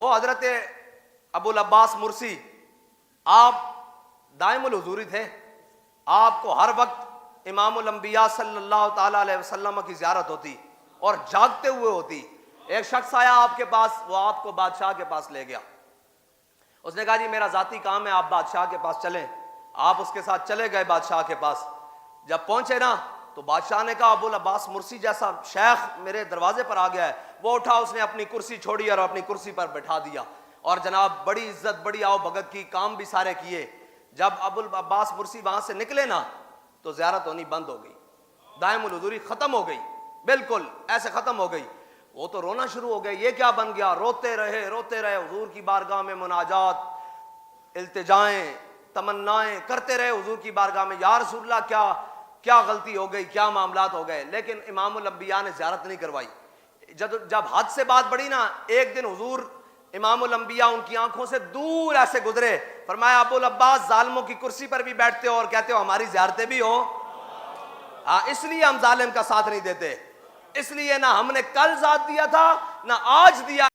وہ حضرت ابو العباس مرسی آپ دائم الحضوری تھے. آپ کو ہر وقت امام الانبیاء صلی اللہ تعالیٰ علیہ وسلم کی زیارت ہوتی اور جاگتے ہوئے ہوتی. ایک شخص آیا آپ کے پاس, وہ آپ کو بادشاہ کے پاس لے گیا. اس نے کہا جی میرا ذاتی کام ہے, آپ بادشاہ کے پاس چلیں. آپ اس کے ساتھ چلے گئے بادشاہ کے پاس. جب پہنچے نا تو بادشاہ نے کہا ابو العباس مرسی جیسا شیخ میرے دروازے پر آ گیا ہے. وہ اٹھا, اس نے اپنی کرسی چھوڑی اور اپنی کرسی پر بٹھا دیا, اور جناب بڑی عزت بڑی آؤ بھگت کی, کام بھی سارے کیے. جب ابو العباس مرسی وہاں سے نکلے نا تو زیارت ہونی بند ہو گئی, دائم الحضوری ختم ہو گئی, بالکل ایسے ختم ہو گئی. وہ تو رونا شروع ہو گئے, یہ کیا بن گیا؟ روتے رہے حضور کی بارگاہ میں مناجات, التجائیں, تمنائیں کرتے رہے حضور کی بارگاہ میں, یا رسول اللہ کیا غلطی ہو گئی, کیا معاملات ہو گئے. لیکن امام الانبیاء نے زیارت نہیں کروائی. جب حد سے بات بڑھی نا, ایک دن حضور امام الانبیاء ان کی آنکھوں سے دور ایسے گزرے, فرمایا ابو العباس ظالموں کی کرسی پر بھی بیٹھتے ہو اور کہتے ہو ہماری زیارتیں بھی ہو. اس لیے ہم ظالم کا ساتھ نہیں دیتے, اس لیے نہ ہم نے کل ساتھ دیا تھا نہ آج دیا.